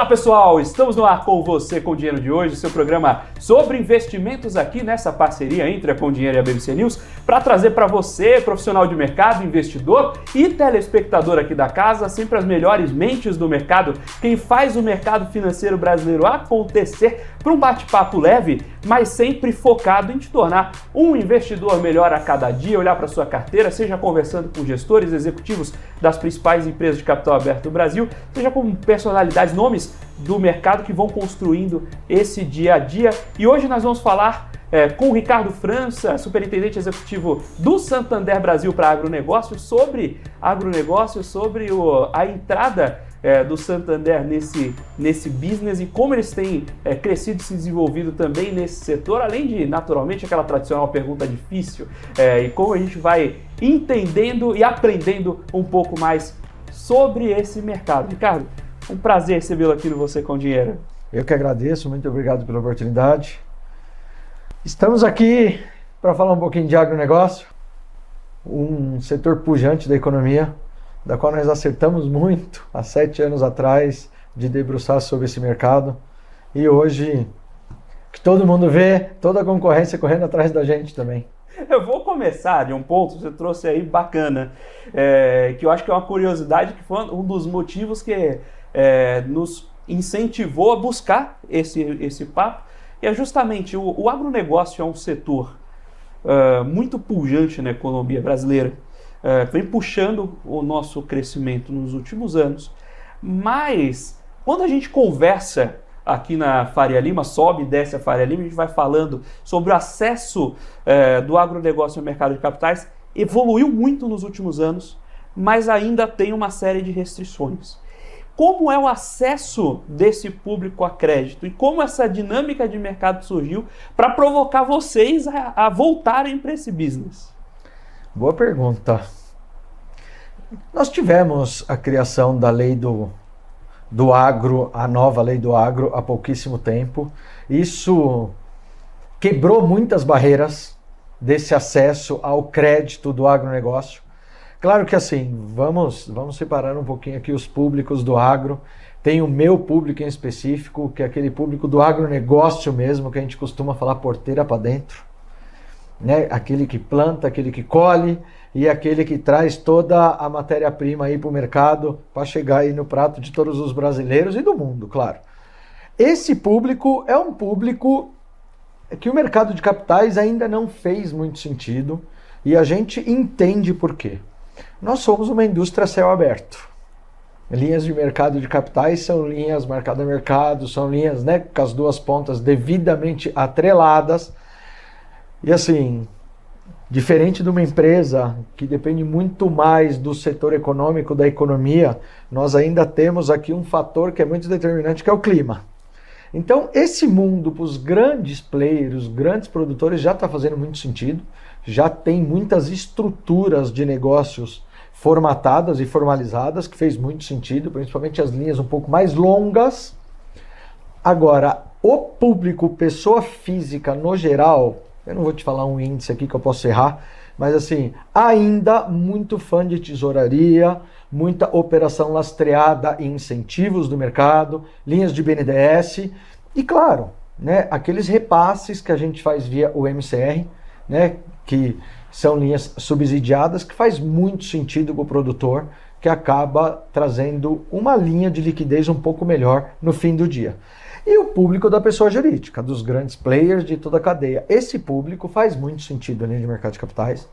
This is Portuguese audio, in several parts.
Olá pessoal, estamos no ar com você com o Dinheiro de hoje, seu programa sobre investimentos aqui nessa parceria entre a Com Dinheiro e a BBC News, para trazer para você, profissional de mercado, investidor e telespectador aqui da casa, sempre as melhores mentes do mercado, quem faz o mercado financeiro brasileiro acontecer, para um bate-papo leve, mas sempre focado em te tornar um investidor melhor a cada dia, olhar para sua carteira, seja conversando com gestores executivos das principais empresas de capital aberto do Brasil, seja com personalidades, nomes do mercado que vão construindo esse dia a dia. E hoje nós vamos falar com o Ricardo França, superintendente executivo do Santander Brasil para agronegócio, sobre a entrada do Santander nesse business e como eles têm crescido e se desenvolvido também nesse setor, além de, naturalmente, aquela tradicional pergunta difícil, e como a gente vai entendendo e aprendendo um pouco mais sobre esse mercado. Ricardo, um prazer recebê-lo aqui no Você com Dinheiro. Eu que agradeço, muito obrigado pela oportunidade. Estamos aqui para falar um pouquinho de agronegócio, um setor pujante da economia, da qual nós acertamos muito há 7 anos atrás de debruçar sobre esse mercado. E hoje, que todo mundo vê, toda a concorrência correndo atrás da gente também. Eu vou começar de um ponto que você trouxe aí bacana, que eu acho que é uma curiosidade, que foi um dos motivos que nos incentivou a buscar esse papo, e é justamente o agronegócio é um setor muito pujante na economia brasileira, vem puxando o nosso crescimento nos últimos anos, mas quando a gente conversa aqui na Faria Lima, sobe e desce a Faria Lima, a gente vai falando sobre o acesso do agronegócio ao mercado de capitais, evoluiu muito nos últimos anos, mas ainda tem uma série de restrições. Como é o acesso desse público a crédito e como essa dinâmica de mercado surgiu para provocar vocês a voltarem para esse business? Boa pergunta. Nós tivemos a criação da lei do agro, a nova lei do agro, há pouquíssimo tempo. Isso quebrou muitas barreiras desse acesso ao crédito do agronegócio. Claro que assim, vamos separar um pouquinho aqui os públicos do agro. Tem o meu público em específico, que é aquele público do agronegócio mesmo, que a gente costuma falar porteira para dentro. Né? Aquele que planta, aquele que colhe e aquele que traz toda a matéria-prima aí para o mercado para chegar aí no prato de todos os brasileiros e do mundo, claro. Esse público é um público que o mercado de capitais ainda não fez muito sentido e a gente entende por quê. Nós somos uma indústria a céu aberto. Linhas de mercado de capitais são linhas mercado a mercado, são linhas, né, com as duas pontas devidamente atreladas. E assim, diferente de uma empresa que depende muito mais do setor econômico, da economia, nós ainda temos aqui um fator que é muito determinante, que é o clima. Então, esse mundo para os grandes players, os grandes produtores, já está fazendo muito sentido, já tem muitas estruturas de negócios formatadas e formalizadas, que fez muito sentido, principalmente as linhas um pouco mais longas. Agora, o público, pessoa física no geral, eu não vou te falar um índice aqui que eu posso errar, mas assim, ainda muito fã de tesouraria, muita operação lastreada em incentivos do mercado, linhas de BNDES e, claro, né, aqueles repasses que a gente faz via o MCR, né, que são linhas subsidiadas, que faz muito sentido para o produtor, que acaba trazendo uma linha de liquidez um pouco melhor no fim do dia. E o público da pessoa jurídica, dos grandes players de toda a cadeia. Esse público faz muito sentido ali no mercado de capitais.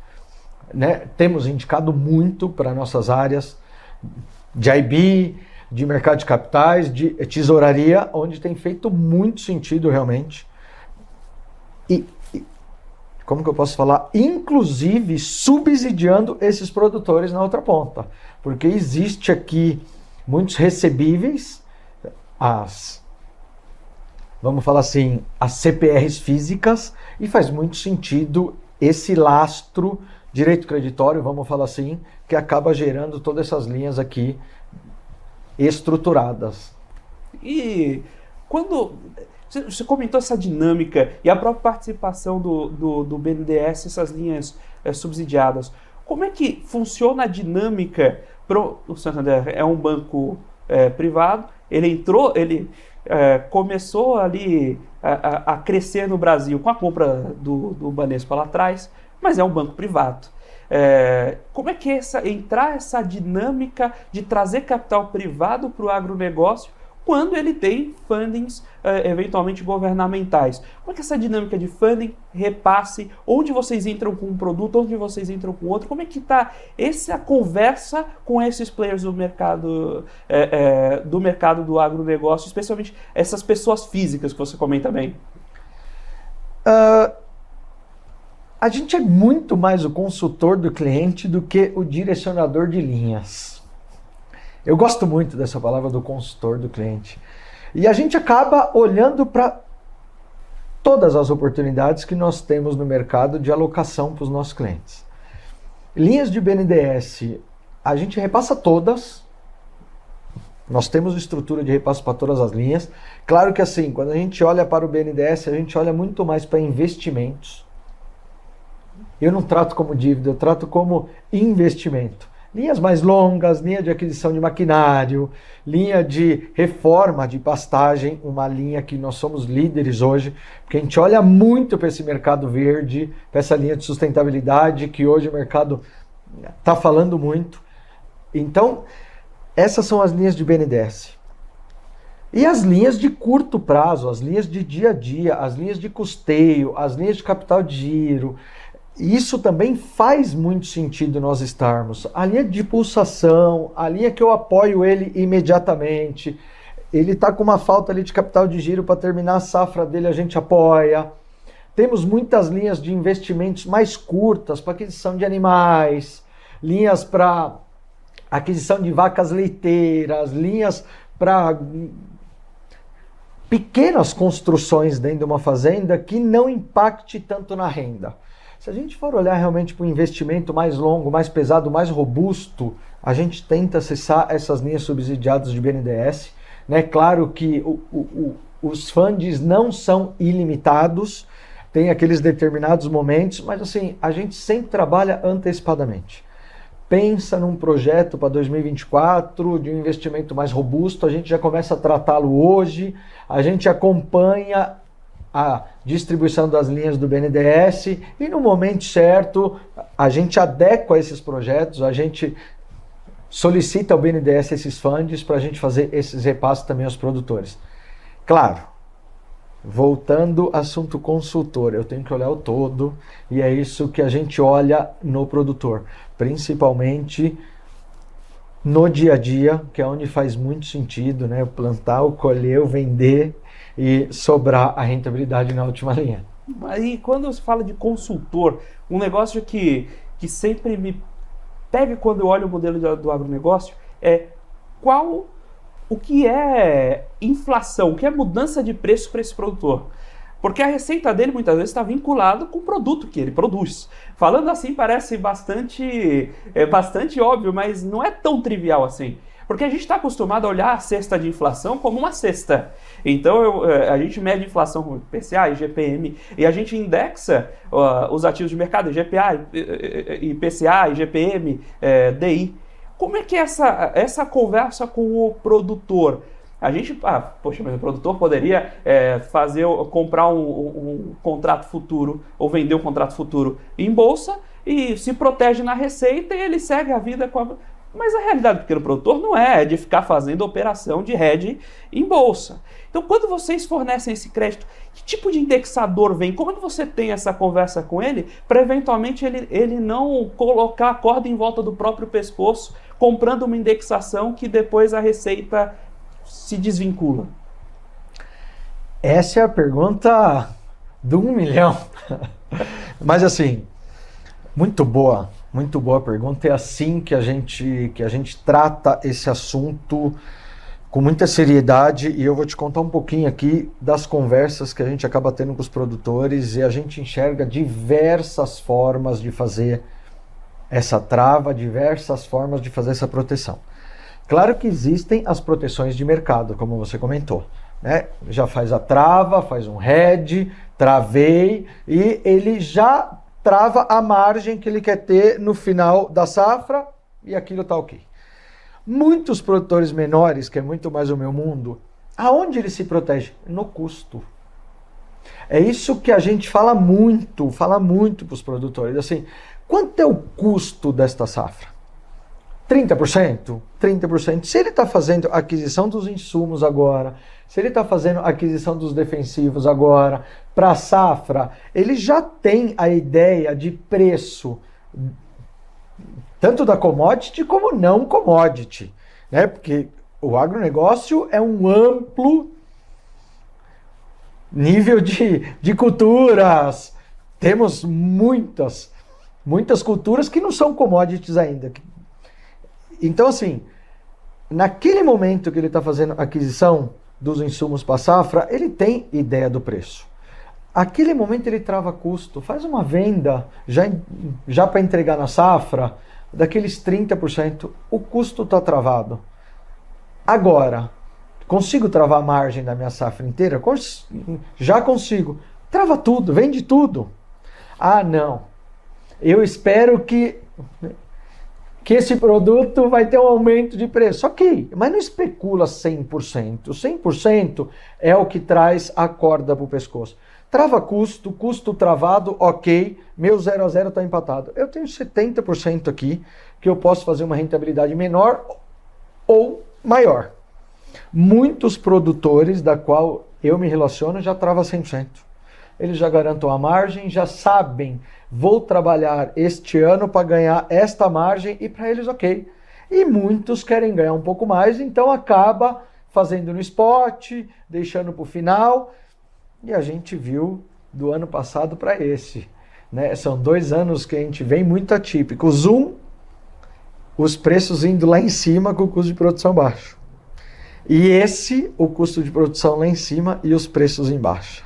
Né? Temos indicado muito para nossas áreas de IB, de mercado de capitais, de tesouraria, onde tem feito muito sentido realmente. E como que eu posso falar? Inclusive subsidiando esses produtores na outra ponta. Porque existe aqui muitos recebíveis, vamos falar assim, as CPRs físicas, e faz muito sentido esse lastro direito creditório, vamos falar assim, que acaba gerando todas essas linhas aqui estruturadas. E quando você comentou essa dinâmica e a própria participação do BNDES, essas linhas subsidiadas, como é que funciona a dinâmica? O Santander é um banco privado Começou ali a crescer no Brasil com a compra do Banespa lá atrás, mas é um banco privado. Como é que é entrar essa dinâmica de trazer capital privado para o agronegócio quando ele tem fundings eventualmente governamentais? Como é que essa dinâmica de funding, repasse, onde vocês entram com um produto, onde vocês entram com outro, como é que está essa conversa com esses players do mercado do agronegócio, especialmente essas pessoas físicas que você comenta bem? A gente é muito mais o consultor do cliente do que o direcionador de linhas. Eu gosto muito dessa palavra do consultor do cliente. E a gente acaba olhando para todas as oportunidades que nós temos no mercado de alocação para os nossos clientes. Linhas de BNDES, a gente repassa todas. Nós temos estrutura de repasse para todas as linhas. Claro que assim, quando a gente olha para o BNDES, a gente olha muito mais para investimentos. Eu não trato como dívida, eu trato como investimento. Linhas mais longas, linha de aquisição de maquinário, linha de reforma de pastagem, uma linha que nós somos líderes hoje, porque a gente olha muito para esse mercado verde, para essa linha de sustentabilidade, que hoje o mercado está falando muito. Então, essas são as linhas de BNDES. E as linhas de curto prazo, as linhas de dia a dia, as linhas de custeio, as linhas de capital de giro. Isso também faz muito sentido nós estarmos. A linha de pulsação, a linha que eu apoio ele imediatamente, ele está com uma falta ali de capital de giro para terminar a safra dele, a gente apoia. Temos muitas linhas de investimentos mais curtas para aquisição de animais, linhas para aquisição de vacas leiteiras, linhas para pequenas construções dentro de uma fazenda que não impacte tanto na renda. Se a gente for olhar realmente para um investimento mais longo, mais pesado, mais robusto, a gente tenta acessar essas linhas subsidiadas de BNDES. Né? Claro que os funds não são ilimitados, tem aqueles determinados momentos, mas assim, a gente sempre trabalha antecipadamente. Pensa num projeto para 2024, de um investimento mais robusto, a gente já começa a tratá-lo hoje, a gente acompanha a distribuição das linhas do BNDES e no momento certo a gente adequa esses projetos, a gente solicita ao BNDES esses funds para a gente fazer esses repasses também aos produtores. Claro, voltando ao assunto consultor, eu tenho que olhar o todo e é isso que a gente olha no produtor, principalmente no dia a dia, que é onde faz muito sentido, né? Plantar, o colher, o vender e sobrar a rentabilidade na última linha. Aí quando se fala de consultor, um negócio que sempre me pega quando eu olho o modelo do agronegócio é o que é inflação, o que é mudança de preço para esse produtor. Porque a receita dele muitas vezes está vinculada com o produto que ele produz. Falando assim parece bastante óbvio, mas não é tão trivial assim. Porque a gente está acostumado a olhar a cesta de inflação como uma cesta. Então a gente mede inflação com IPCA, IGPM, e a gente indexa os ativos de mercado, IGPA, IPCA, IGPM, DI. Como é que é essa conversa com o produtor? A gente, poxa, mas o produtor poderia comprar um contrato futuro ou vender um contrato futuro em bolsa e se protege na receita e ele segue a vida com a... Mas a realidade do pequeno produtor não é de ficar fazendo operação de hedge em bolsa. Então, quando vocês fornecem esse crédito, que tipo de indexador vem? Como é que você tem essa conversa com ele para eventualmente ele não colocar a corda em volta do próprio pescoço, comprando uma indexação que depois a receita se desvincula? Essa é a pergunta do 1 milhão. Mas assim, muito boa pergunta. É assim que a gente trata esse assunto com muita seriedade, e eu vou te contar um pouquinho aqui das conversas que a gente acaba tendo com os produtores, e a gente enxerga diversas formas de fazer essa trava, diversas formas de fazer essa proteção. Claro que existem as proteções de mercado, como você comentou, né? Já faz a trava, faz um hedge, travei, e ele já trava a margem que ele quer ter no final da safra, e aquilo está ok. Muitos produtores menores, que é muito mais o meu mundo, aonde ele se protege? No custo. É isso que a gente fala muito para os produtores. Assim, quanto é o custo desta safra? 30%? 30%. Se ele está fazendo aquisição dos insumos agora, se ele está fazendo aquisição dos defensivos agora, para a safra, ele já tem a ideia de preço, tanto da commodity como não commodity, né? Porque o agronegócio é um amplo nível de culturas. Temos muitas culturas que não são commodities ainda. Então, assim, naquele momento que ele está fazendo aquisição dos insumos para a safra, ele tem ideia do preço. Aquele momento ele trava custo, faz uma venda já para entregar na safra, daqueles 30%, o custo está travado. Agora, consigo travar a margem da minha safra inteira? Já consigo. Trava tudo, vende tudo. Ah, não. Eu espero que esse produto vai ter um aumento de preço. Ok, mas não especula 100%. 100% é o que traz a corda para o pescoço. Trava custo travado, ok, meu 0 a 0 está empatado. Eu tenho 70% aqui que eu posso fazer uma rentabilidade menor ou maior. Muitos produtores da qual eu me relaciono já trava 100%. Eles já garantam a margem, já sabem, vou trabalhar este ano para ganhar esta margem e para eles ok. E muitos querem ganhar um pouco mais, então acaba fazendo no spot, deixando para o final. E a gente viu do ano passado para esse, né? São 2 anos que a gente vem muito atípico. Zoom, os preços indo lá em cima com o custo de produção baixo. E esse, o custo de produção lá em cima e os preços em baixa.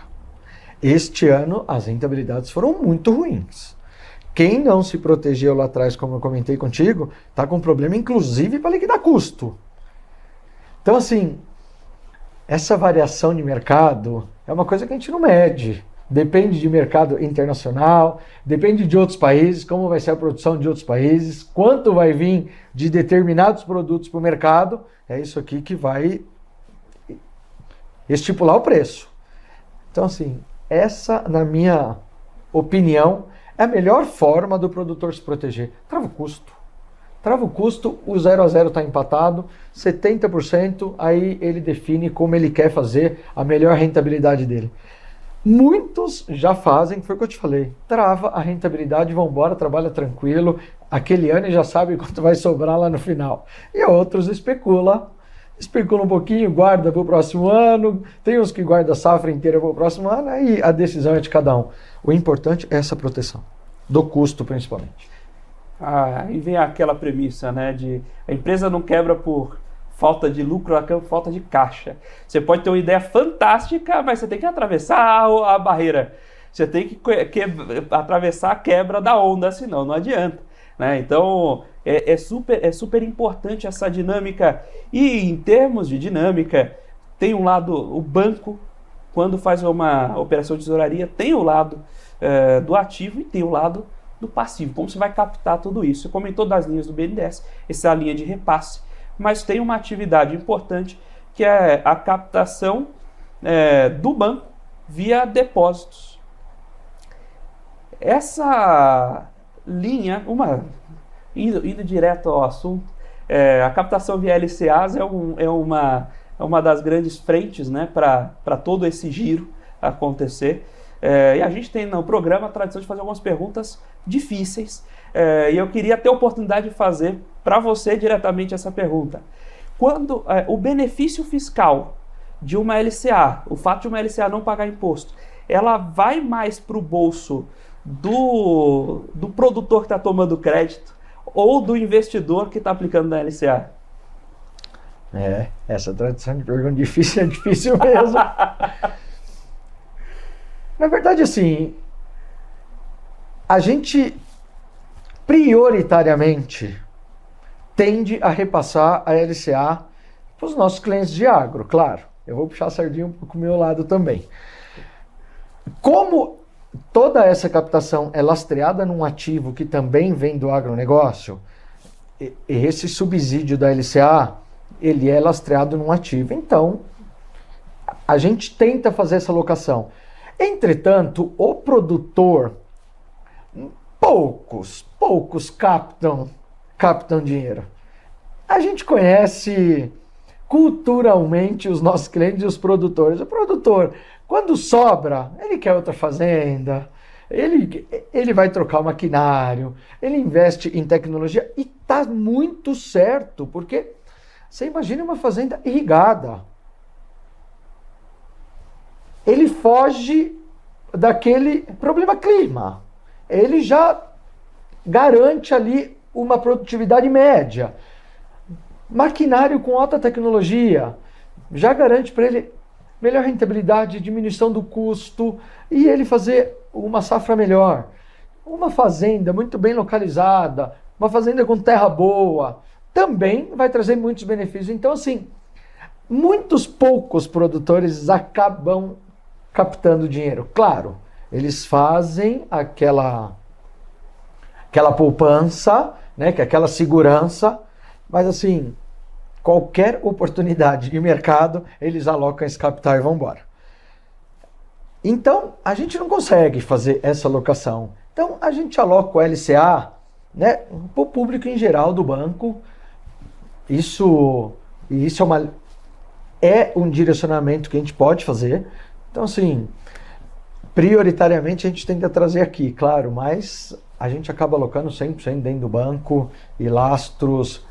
Este ano, as rentabilidades foram muito ruins. Quem não se protegeu lá atrás, como eu comentei contigo, está com problema, inclusive, para liquidar custo. Então, assim, essa variação de mercado é uma coisa que a gente não mede. Depende de mercado internacional, depende de outros países, como vai ser a produção de outros países, quanto vai vir de determinados produtos para o mercado. É isso aqui que vai estipular o preço. Então, assim, essa, na minha opinião, é a melhor forma do produtor se proteger. Trava o custo. Trava o custo, o 0 a 0 está empatado, 70%, aí ele define como ele quer fazer a melhor rentabilidade dele. Muitos já fazem, foi o que eu te falei, trava a rentabilidade, vão embora, trabalha tranquilo, aquele ano e já sabe quanto vai sobrar lá no final. E outros especula um pouquinho, guarda para o próximo ano, tem uns que guardam a safra inteira para o próximo ano, aí a decisão é de cada um. O importante é essa proteção, do custo principalmente. E vem aquela premissa, né, de a empresa não quebra por falta de lucro, ela quebra por falta de caixa. Você pode ter uma ideia fantástica, mas você tem que atravessar a barreira. Você tem que atravessar a quebra da onda, senão não adianta, né? Então, é super importante essa dinâmica. E em termos de dinâmica, tem um lado, o banco, quando faz uma operação de tesouraria, tem o lado do ativo e tem o lado do passivo. Como você vai captar tudo isso? Você comentou das linhas do BNDES, essa é a linha de repasse, mas tem uma atividade importante que é a captação do banco via depósitos. Essa linha, indo direto ao assunto, a captação via LCAs é uma das grandes frentes, né, para todo esse giro acontecer. E a gente tem no programa a tradição de fazer algumas perguntas difíceis, e eu queria ter a oportunidade de fazer para você diretamente essa pergunta. Quando o benefício fiscal de uma LCA, o fato de uma LCA não pagar imposto, ela vai mais para o bolso do produtor que está tomando crédito ou do investidor que está aplicando na LCA? Essa tradição de pergunta difícil é difícil mesmo. Na verdade, assim, a gente prioritariamente tende a repassar a LCA para os nossos clientes de agro, claro. Eu vou puxar a sardinha para o meu lado também. Como toda essa captação é lastreada num ativo que também vem do agronegócio, esse subsídio da LCA, ele é lastreado num ativo. Então, a gente tenta fazer essa alocação. Entretanto, o produtor, poucos captam dinheiro. A gente conhece culturalmente os nossos clientes e os produtores. O produtor, quando sobra, ele quer outra fazenda, ele vai trocar o maquinário, ele investe em tecnologia e está muito certo, porque você imagina uma fazenda irrigada. Ele foge daquele problema clima. Ele já garante ali uma produtividade média. Maquinário com alta tecnologia já garante para ele melhor rentabilidade, diminuição do custo e ele fazer uma safra melhor. Uma fazenda muito bem localizada, uma fazenda com terra boa, também vai trazer muitos benefícios. Então, assim, poucos produtores acabam captando dinheiro. Claro, eles fazem aquela poupança, né, que é aquela segurança, mas assim, qualquer oportunidade de mercado, eles alocam esse capital e vão embora. Então, a gente não consegue fazer essa alocação. Então, a gente aloca o LCA, né, para o público em geral do banco. Isso é um direcionamento que a gente pode fazer. Então, assim, prioritariamente a gente tenta trazer aqui, claro, mas a gente acaba alocando 100% dentro do banco e lastros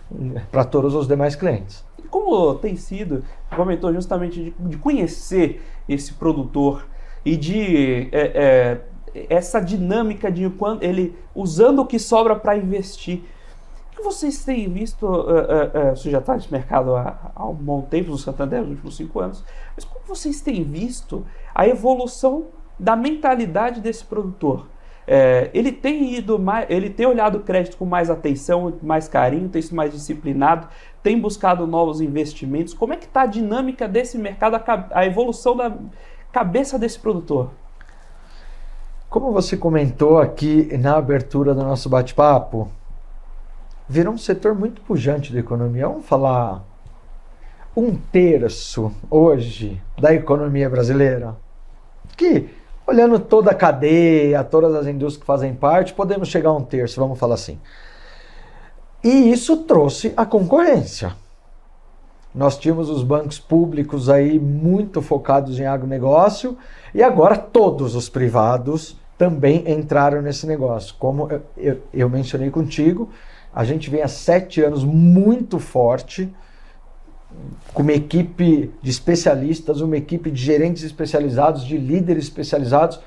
para todos os demais clientes. E como tem sido, você comentou justamente de conhecer esse produtor e de essa dinâmica de quando ele usando o que sobra para investir. O que vocês têm visto? Você já está nesse mercado há um bom tempo, no Santander, nos últimos 5 anos, mas como vocês têm visto a evolução da mentalidade desse produtor? Ele tem olhado o crédito com mais atenção, mais carinho, tem sido mais disciplinado, tem buscado novos investimentos. Como é que está a dinâmica desse mercado, a evolução da cabeça desse produtor? Como você comentou aqui na abertura do nosso bate-papo, virou um setor muito pujante da economia. Vamos falar 1/3 hoje da economia brasileira, que olhando toda a cadeia, todas as indústrias que fazem parte, podemos chegar a 1/3, vamos falar assim. E isso trouxe a concorrência. Nós tínhamos os bancos públicos aí muito focados em agronegócio e agora todos os privados também entraram nesse negócio. Como eu mencionei contigo, a gente vem há 7 anos muito forte, com uma equipe de especialistas, uma equipe de gerentes especializados, de líderes especializados,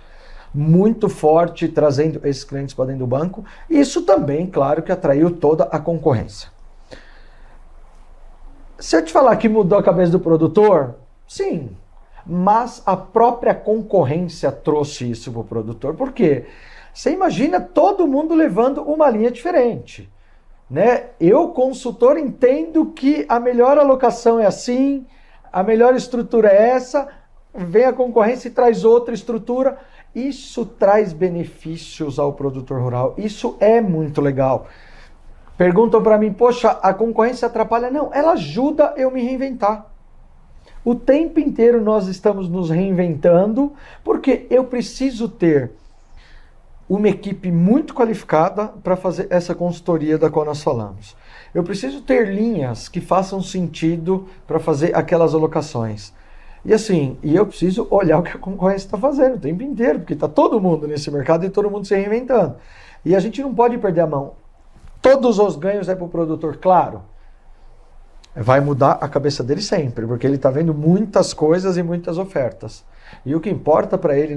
muito forte, trazendo esses clientes para dentro do banco. Isso também, claro, que atraiu toda a concorrência. Se eu te falar que mudou a cabeça do produtor, sim, mas a própria concorrência trouxe isso para o produtor. Por quê? Você imagina todo mundo levando uma linha diferente. Né? Eu, consultor, entendo que a melhor alocação é assim, a melhor estrutura é essa, vem a concorrência e traz outra estrutura. Isso traz benefícios ao produtor rural, isso é muito legal. Perguntam para mim, poxa, a concorrência atrapalha? Não, ela ajuda eu me reinventar. O tempo inteiro nós estamos nos reinventando, porque eu preciso ter uma equipe muito qualificada para fazer essa consultoria da qual nós falamos. Eu preciso ter linhas que façam sentido para fazer aquelas alocações. E assim, eu preciso olhar o que a concorrência está fazendo o tempo inteiro, porque está todo mundo nesse mercado e todo mundo se reinventando. E a gente não pode perder a mão. Todos os ganhos é para o produtor, claro. Vai mudar a cabeça dele sempre, porque ele está vendo muitas coisas e muitas ofertas. E o que importa para ele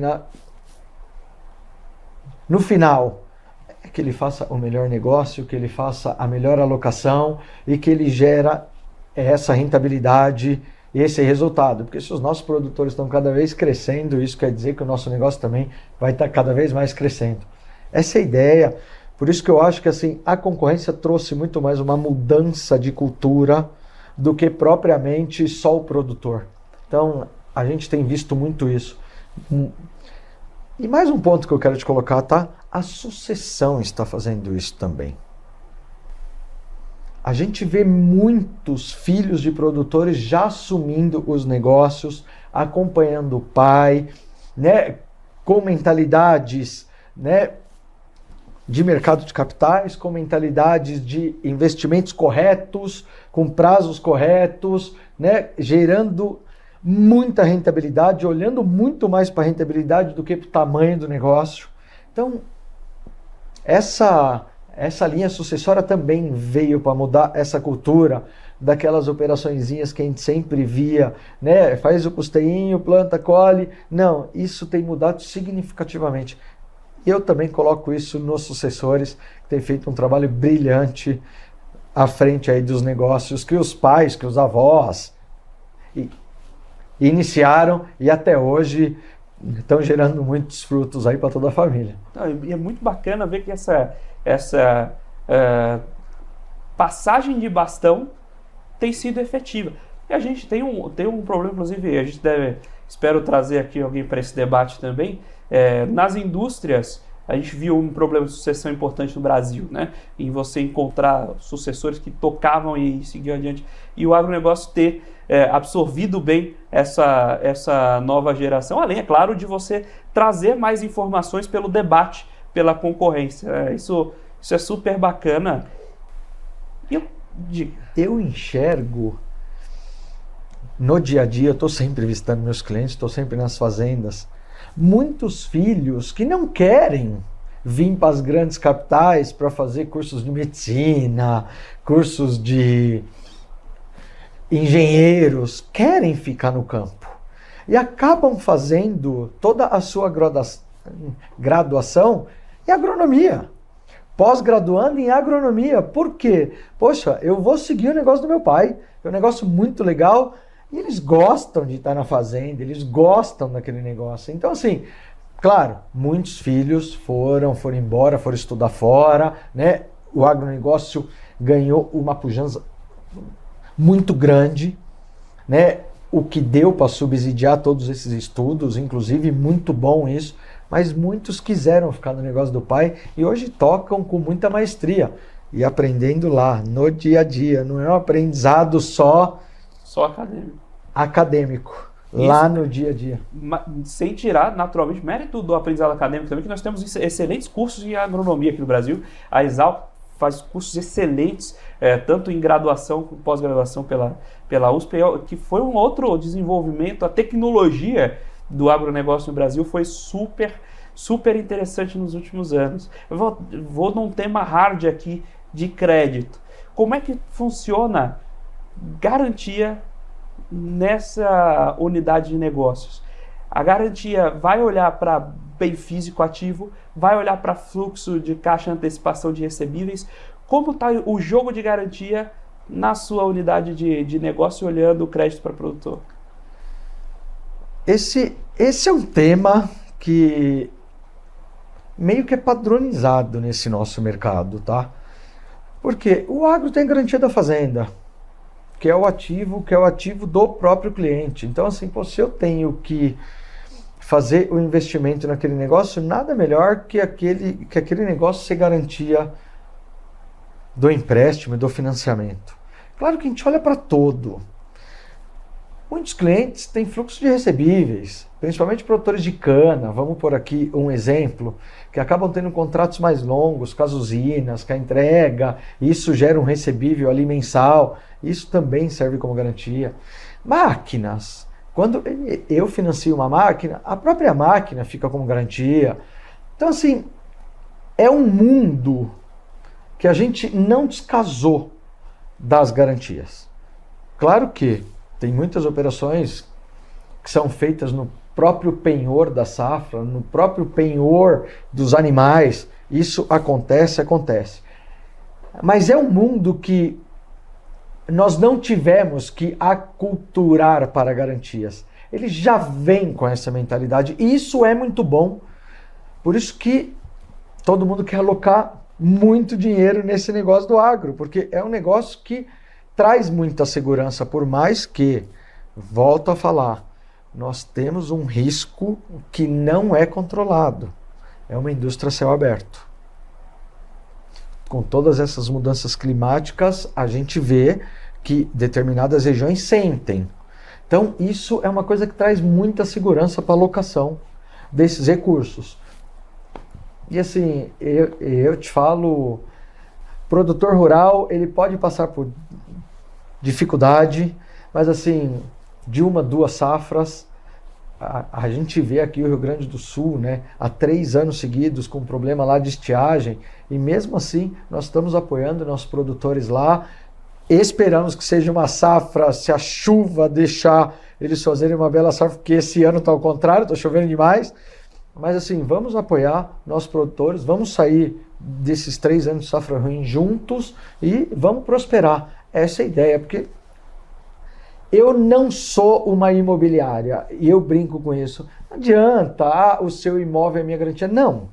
no final é que ele faça o melhor negócio, que ele faça a melhor alocação e que ele gera essa rentabilidade e esse resultado. Porque se os nossos produtores estão cada vez crescendo, isso quer dizer que o nosso negócio também vai estar cada vez mais crescendo. Essa é a ideia. Por isso que eu acho que assim, a concorrência trouxe muito mais uma mudança de cultura do que propriamente só o produtor. Então, a gente tem visto muito isso. E mais um ponto que eu quero te colocar, tá? A sucessão está fazendo isso também. a gente vê muitos filhos de produtores já assumindo os negócios, acompanhando o pai, né, com mentalidades, né, de mercado de capitais, com mentalidades de investimentos corretos, com prazos corretos, né, gerando muita rentabilidade, olhando muito mais para a rentabilidade do que para o tamanho do negócio. Então, essa linha sucessória também veio para mudar essa cultura daquelas operaçõezinhas que a gente sempre via, né? Faz o custeinho, planta, colhe. Não, isso tem mudado significativamente. E eu também coloco isso nos sucessores, que têm feito um trabalho brilhante à frente aí dos negócios que os pais, que os avós iniciaram e até hoje estão gerando muitos frutos aí para toda a família. E é muito bacana ver que essa passagem de bastão tem sido efetiva. E a gente tem um problema, inclusive, a gente espero trazer aqui alguém para esse debate também. Nas indústrias, a gente viu um problema de sucessão importante no Brasil, né? Em você encontrar sucessores que tocavam e seguiam adiante. E o agronegócio ter absorvido bem essa nova geração, além, é claro, de você trazer mais informações pelo debate, pela concorrência. Isso é super bacana. Eu enxergo no dia a dia, eu estou sempre visitando meus clientes, estou sempre nas fazendas, muitos filhos que não querem vir para as grandes capitais para fazer cursos de medicina, cursos de engenheiros, querem ficar no campo e acabam fazendo toda a sua graduação em agronomia, pós-graduando em agronomia. Por quê? Poxa, eu vou seguir o negócio do meu pai, é um negócio muito legal. E eles gostam de estar na fazenda, eles gostam daquele negócio. Então, assim, claro, muitos filhos foram embora, foram estudar fora, né? O agronegócio ganhou uma pujança muito grande, né? O que deu para subsidiar todos esses estudos, inclusive muito bom isso, mas muitos quiseram ficar no negócio do pai e hoje tocam com muita maestria e aprendendo lá, no dia a dia. Não é um aprendizado só acadêmico, lá no dia a dia. Sem tirar, naturalmente, mérito do aprendizado acadêmico também, que nós temos excelentes cursos de agronomia aqui no Brasil. A Exalc faz cursos excelentes, tanto em graduação como pós-graduação pela USP, que foi um outro desenvolvimento. A tecnologia do agronegócio no Brasil foi super, super interessante nos últimos anos. Eu vou num tema hard aqui de crédito. Como é que funciona garantia nessa unidade de negócios? A garantia vai olhar para bem físico ativo, vai olhar para fluxo de caixa, antecipação de recebíveis. Como está o jogo de garantia na sua unidade de negócio, olhando o crédito para produtor? Esse é um tema que meio que é padronizado nesse nosso mercado, tá? Porque o agro tem garantia da fazenda, que é o ativo do próprio cliente. Então, assim, se eu tenho que fazer o investimento naquele negócio, nada melhor que aquele negócio ser garantia do empréstimo e do financiamento. Claro que a gente olha para todo. Muitos clientes têm fluxo de recebíveis, principalmente produtores de cana, vamos por aqui um exemplo, que acabam tendo contratos mais longos com as usinas, com a entrega, isso gera um recebível ali mensal, isso também serve como garantia. Máquinas, quando eu financio uma máquina, a própria máquina fica como garantia. Então, assim, é um mundo que a gente não descasou das garantias. Claro que tem muitas operações que são feitas no próprio penhor da safra, no próprio penhor dos animais. Isso acontece. Mas é um mundo que nós não tivemos que aculturar para garantias. Ele já vem com essa mentalidade e isso é muito bom. Por isso que todo mundo quer alocar muito dinheiro nesse negócio do agro, porque é um negócio que traz muita segurança, por mais que, volto a falar, nós temos um risco que não é controlado. É uma indústria a céu aberto. com todas essas mudanças climáticas, a gente vê que determinadas regiões sentem. Então, isso é uma coisa que traz muita segurança para a alocação desses recursos. E assim, eu te falo, produtor rural, ele pode passar por dificuldade, mas assim, de 1, 2 safras, a gente vê aqui o Rio Grande do Sul, né, há 3 anos seguidos com problema lá de estiagem, e mesmo assim nós estamos apoiando nossos produtores lá, esperamos que seja uma safra, se a chuva deixar eles fazerem uma bela safra, porque esse ano está ao contrário, está chovendo demais. Mas assim, vamos apoiar nossos produtores, vamos sair desses 3 anos de safra ruim juntos e vamos prosperar. Essa é a ideia, porque eu não sou uma imobiliária e eu brinco com isso. Não adianta, o seu imóvel é minha garantia. Não,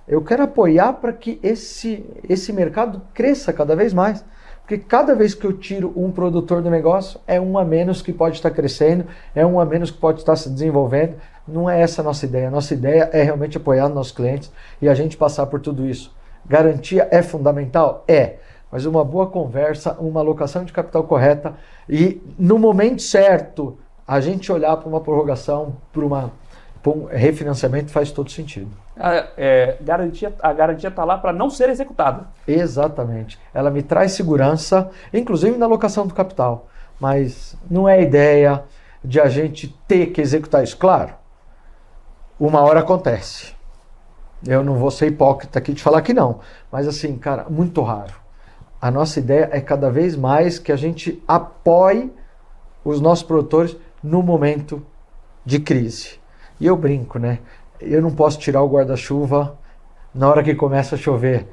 eu quero apoiar para que esse mercado cresça cada vez mais. Porque cada vez que eu tiro um produtor do negócio, é um a menos que pode estar crescendo, é um a menos que pode estar se desenvolvendo. Não é essa a nossa ideia. A nossa ideia é realmente apoiar nossos clientes e a gente passar por tudo isso. Garantia é fundamental? É. Mas uma boa conversa, uma alocação de capital correta e no momento certo, a gente olhar para uma prorrogação, para um refinanciamento faz todo sentido. A garantia está lá para não ser executada. Exatamente. Ela me traz segurança, inclusive na alocação do capital. Mas não é ideia de a gente ter que executar isso. Claro, uma hora acontece. Eu não vou ser hipócrita aqui de falar que não. Mas assim, cara, muito raro. A nossa ideia é cada vez mais que a gente apoie os nossos produtores no momento de crise. E eu brinco, né? Eu não posso tirar o guarda-chuva na hora que começa a chover.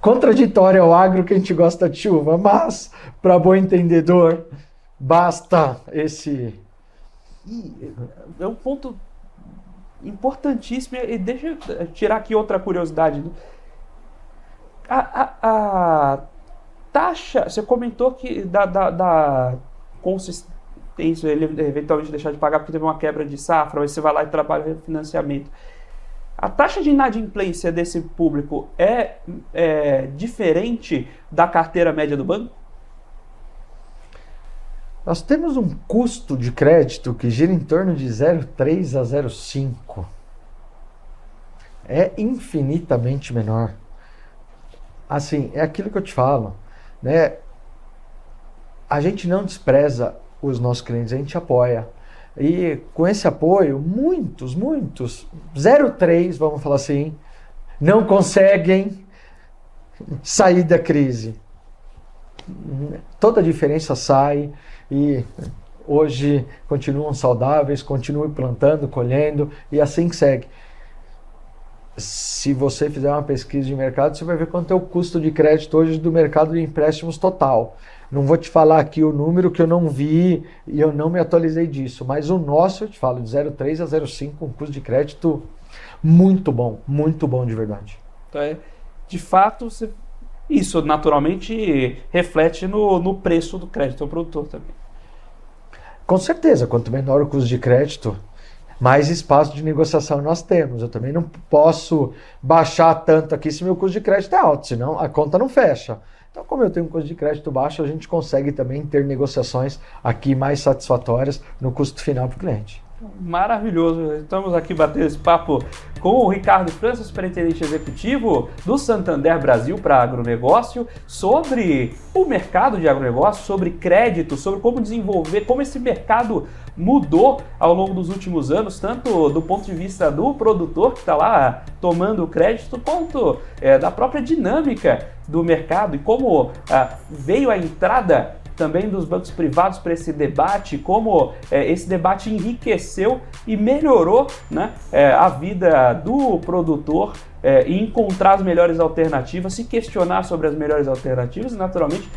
Contraditório ao agro que a gente gosta de chuva, mas para bom entendedor, basta esse... É um ponto importantíssimo, e deixa eu tirar aqui outra curiosidade. A taxa, você comentou que da consistência, ele eventualmente deixar de pagar porque teve uma quebra de safra, aí você vai lá e trabalha o refinanciamento. A taxa de inadimplência desse público é diferente da carteira média do banco? Nós temos um custo de crédito que gira em torno de 0,3 a 0,5. É infinitamente menor. Assim, é aquilo que eu te falo, né? A gente não despreza os nossos clientes, a gente apoia. E com esse apoio, muitos, 0,3, vamos falar assim, não conseguem sair da crise. Toda a diferença sai e hoje continuam saudáveis, continuam plantando, colhendo e assim que segue. Se você fizer uma pesquisa de mercado, você vai ver quanto é o custo de crédito hoje do mercado de empréstimos total. Não vou te falar aqui o número que eu não vi e eu não me atualizei disso, mas o nosso, eu te falo, de 0,3 a 0,5, um custo de crédito muito bom de verdade. Então, de fato, isso naturalmente reflete no preço do crédito ao produtor também. Com certeza, quanto menor o custo de crédito, mais espaço de negociação nós temos. Eu também não posso baixar tanto aqui se meu custo de crédito é alto, senão a conta não fecha. Então, como eu tenho um custo de crédito baixo, a gente consegue também ter negociações aqui mais satisfatórias no custo final para o cliente. Maravilhoso. Estamos aqui batendo esse papo com o Ricardo França, superintendente executivo do Santander Brasil para agronegócio, sobre o mercado de agronegócio, sobre crédito, sobre como desenvolver, como esse mercado mudou ao longo dos últimos anos, tanto do ponto de vista do produtor que está lá tomando crédito, quanto da própria dinâmica do mercado e como veio a entrada também dos bancos privados para esse debate, como esse debate enriqueceu e melhorou, né, a vida do produtor e encontrar as melhores alternativas, se questionar sobre as melhores alternativas e, naturalmente,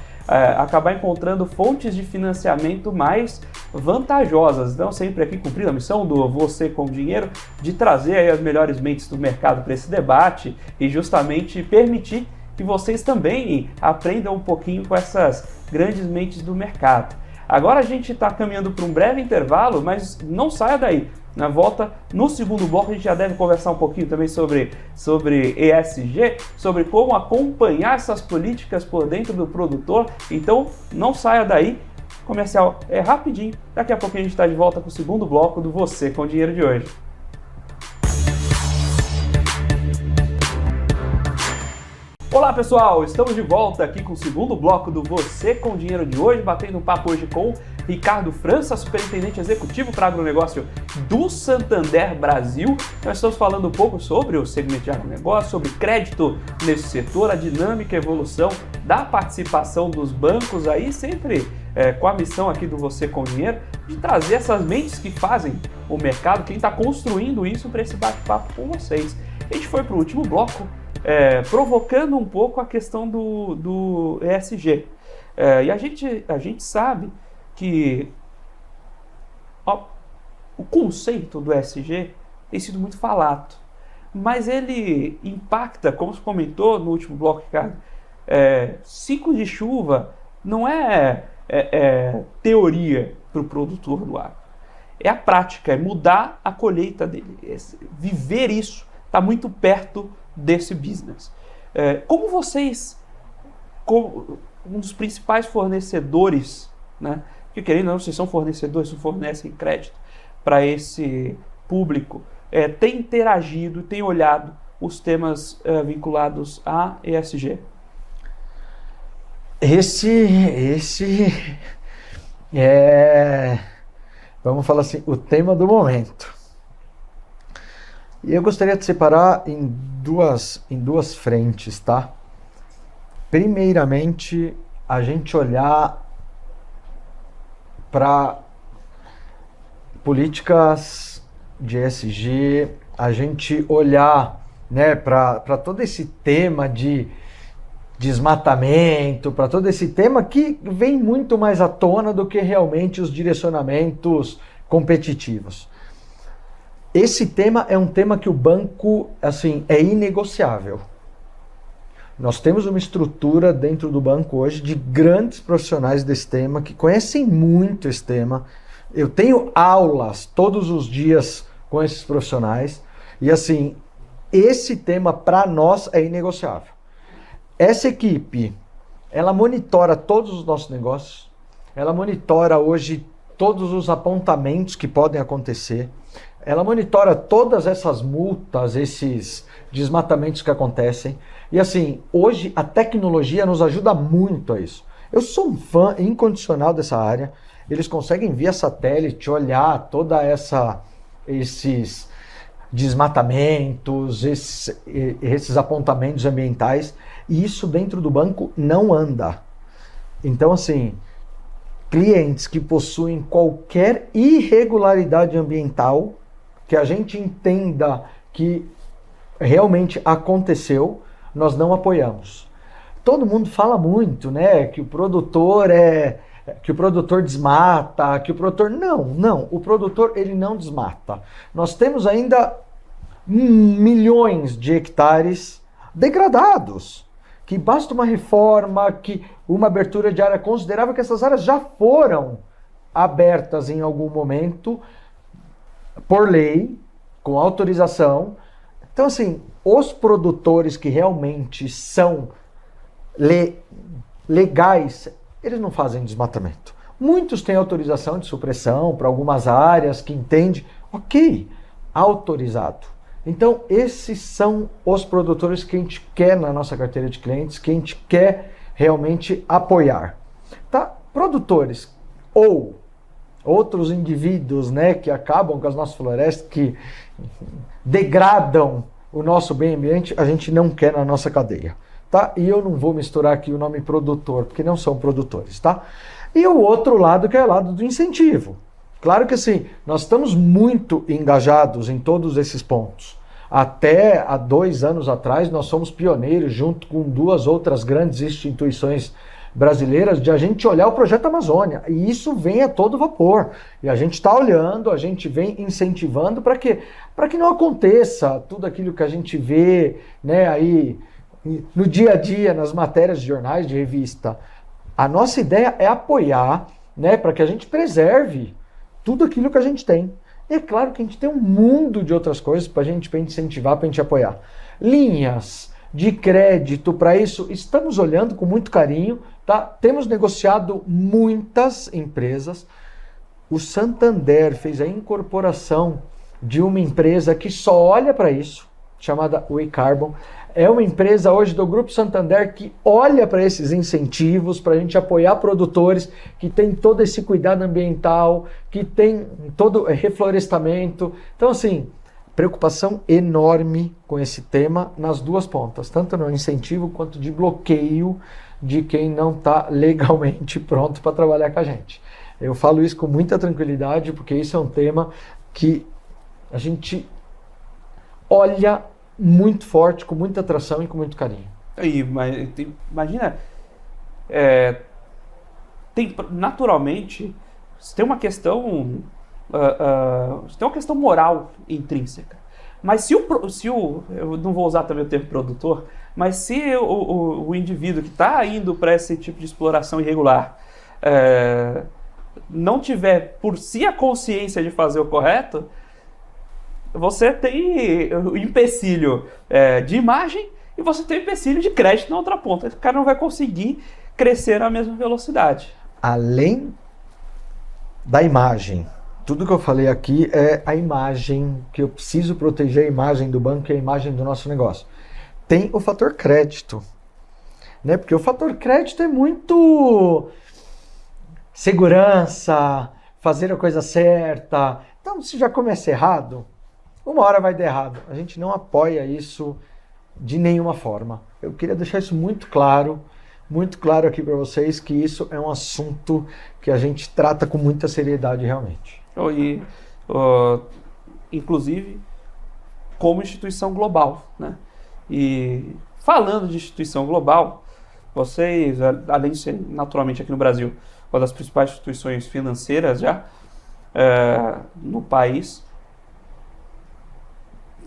acabar encontrando fontes de financiamento mais vantajosas. Então, sempre aqui cumprindo a missão do Você com Dinheiro, de trazer aí as melhores mentes do mercado para esse debate e justamente permitir que vocês também aprendam um pouquinho com essas grandes mentes do mercado. Agora a gente está caminhando para um breve intervalo, mas não saia daí. Na volta, no segundo bloco, a gente já deve conversar um pouquinho também sobre ESG, sobre como acompanhar essas políticas por dentro do produtor. Então, não saia daí. Comercial é rapidinho. Daqui a pouco a gente está de volta com o segundo bloco do Você com Dinheiro de hoje. Olá pessoal, estamos de volta aqui com o segundo bloco do Você com Dinheiro de hoje, batendo um papo hoje com Ricardo França, superintendente executivo para agronegócio do Santander Brasil. Nós estamos falando um pouco sobre o segmento de agronegócio, sobre crédito nesse setor, a dinâmica e evolução da participação dos bancos aí, sempre com a missão aqui do Você com Dinheiro, de trazer essas mentes que fazem o mercado, quem está construindo isso para esse bate-papo com vocês. A gente foi para o último bloco, provocando um pouco a questão do ESG. E a gente sabe que o conceito do ESG tem sido muito falado, mas ele impacta, como você comentou no último bloco, Ricardo, ciclo de chuva não é teoria para o produtor do agro. É a prática, é mudar a colheita dele. Viver isso está muito perto desse business. Como vocês, como um dos principais fornecedores, né, que querendo ou não, vocês são fornecedores, vocês fornecem crédito para esse público, tem interagido, tem olhado os temas vinculados a ESG? Esse é, vamos falar assim, o tema do momento. E eu gostaria de separar em duas frentes, tá? Primeiramente, a gente olhar para políticas de ESG, a gente olhar, né, para todo esse tema de desmatamento, para todo esse tema que vem muito mais à tona do que realmente os direcionamentos competitivos. Esse tema é um tema que o banco, assim, é inegociável. Nós temos uma estrutura dentro do banco hoje de grandes profissionais desse tema, que conhecem muito esse tema. Eu tenho aulas todos os dias com esses profissionais e, assim, esse tema para nós é inegociável. Essa equipe, ela monitora todos os nossos negócios, ela monitora hoje todos os apontamentos que podem acontecer, ela monitora todas essas multas, esses desmatamentos que acontecem. E assim, hoje a tecnologia nos ajuda muito a isso. Eu sou um fã incondicional dessa área. Eles conseguem via satélite olhar toda esses desmatamentos, esses apontamentos ambientais. E isso dentro do banco não anda. Então assim, clientes que possuem qualquer irregularidade ambiental, que a gente entenda que realmente aconteceu, nós não apoiamos. Todo mundo fala muito, né, que o produtor desmata, que o produtor... Não, o produtor ele não desmata. Nós temos ainda milhões de hectares degradados, que basta uma reforma, que uma abertura de área considerável, que essas áreas já foram abertas em algum momento, por lei, com autorização. Então, assim, os produtores que realmente são legais, eles não fazem desmatamento. Muitos têm autorização de supressão para algumas áreas que entende, ok, autorizado. Então, esses são os produtores que a gente quer na nossa carteira de clientes, que a gente quer realmente apoiar. Tá? Produtores ou outros indivíduos, né, que acabam com as nossas florestas, que degradam o nosso meio ambiente, a gente não quer na nossa cadeia, tá? E eu não vou misturar aqui o nome produtor, porque não são produtores, tá? E o outro lado, que é o lado do incentivo. Claro que assim, nós estamos muito engajados em todos esses pontos. Até há 2 anos atrás, nós somos pioneiros, junto com 2 outras grandes instituições brasileiras, de a gente olhar o Projeto Amazônia, e isso vem a todo vapor, e a gente está olhando, a gente vem incentivando para quê? Para que não aconteça tudo aquilo que a gente vê, né, aí no dia a dia, nas matérias de jornais, de revista. A nossa ideia é apoiar né, para que a gente preserve tudo aquilo que a gente tem. E é claro que a gente tem um mundo de outras coisas para a gente incentivar, para a gente apoiar. Linhas de crédito para isso, estamos olhando com muito carinho, tá? Temos negociado muitas empresas. O Santander fez a incorporação de uma empresa que só olha para isso, chamada WeCarbon. É uma empresa hoje do Grupo Santander que olha para esses incentivos, para a gente apoiar produtores que tem todo esse cuidado ambiental, que tem todo reflorestamento. Então, assim, preocupação enorme com esse tema nas duas pontas, tanto no incentivo quanto de bloqueio de quem não está legalmente pronto para trabalhar com a gente. Eu falo isso com muita tranquilidade, porque isso é um tema que a gente olha muito forte, com muita atração e com muito carinho. Imagina, naturalmente, tem uma questão moral intrínseca. Mas eu não vou usar também o termo produtor, mas se o indivíduo que está indo para esse tipo de exploração irregular não tiver por si a consciência de fazer o correto, você tem o empecilho de imagem e você tem o empecilho de crédito na outra ponta. Esse cara não vai conseguir crescer na mesma velocidade. Além da imagem, tudo que eu falei aqui é a imagem, que eu preciso proteger a imagem do banco e a imagem do nosso negócio. Tem o fator crédito, né? Porque o fator crédito é muito segurança, fazer a coisa certa. Então, se já começa errado, uma hora vai dar errado. A gente não apoia isso de nenhuma forma. Eu queria deixar isso muito claro aqui para vocês, que isso é um assunto que a gente trata com muita seriedade realmente. Inclusive, como instituição global, né? E falando de instituição global, vocês, além de ser naturalmente aqui no Brasil uma das principais instituições financeiras já no país,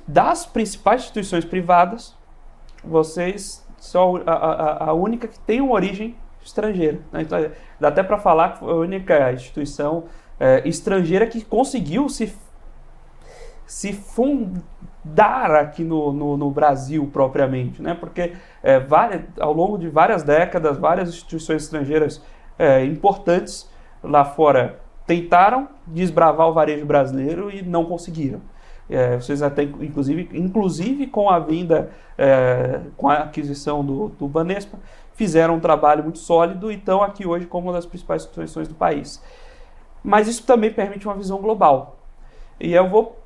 das principais instituições privadas, vocês são a única que tem uma origem estrangeira, né? Então, dá até para falar que foi a única instituição estrangeira que conseguiu se fundar aqui no Brasil propriamente, né? Porque ao longo de várias décadas, várias instituições estrangeiras importantes lá fora tentaram desbravar o varejo brasileiro e não conseguiram. Vocês até, inclusive com a vinda, com a aquisição do Banespa, fizeram um trabalho muito sólido e estão aqui hoje como uma das principais instituições do país. Mas isso também permite uma visão global. E eu vou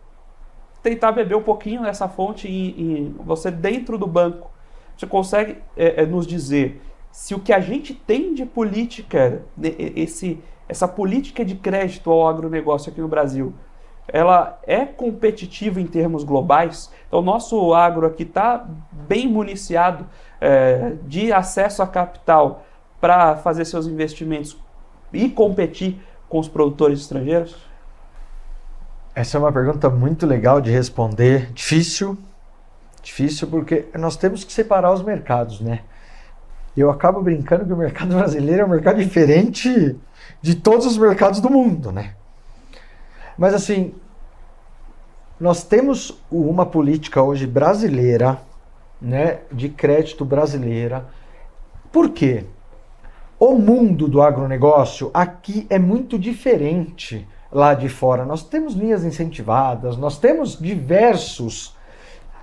tentar beber um pouquinho dessa fonte e você dentro do banco, você consegue nos dizer se o que a gente tem de política, essa política de crédito ao agronegócio aqui no Brasil, ela é competitiva em termos globais? Então, o nosso agro aqui está bem municiado de acesso a capital para fazer seus investimentos e competir com os produtores estrangeiros? Essa é uma pergunta muito legal de responder. Difícil porque nós temos que separar os mercados, né? Eu acabo brincando que o mercado brasileiro é um mercado diferente de todos os mercados do mundo, né? Mas assim, nós temos uma política hoje brasileira, né, de crédito brasileira. Por quê? O mundo do agronegócio aqui é muito diferente lá de fora. Nós temos linhas incentivadas, nós temos diversos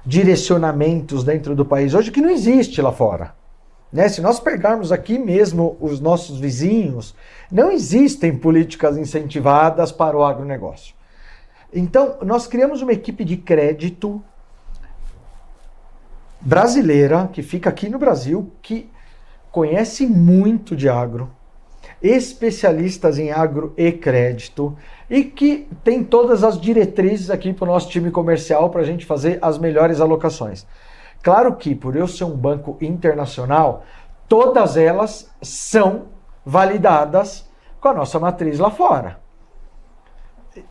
direcionamentos dentro do país hoje que não existe lá fora. Né? Se nós pegarmos aqui mesmo os nossos vizinhos, não existem políticas incentivadas para o agronegócio. Então, nós criamos uma equipe de crédito brasileira, que fica aqui no Brasil, que conhece muito de agro, especialistas em agro e crédito, e que tem todas as diretrizes aqui para o nosso time comercial para a gente fazer as melhores alocações. Claro que, por eu ser um banco internacional, todas elas são validadas com a nossa matriz lá fora.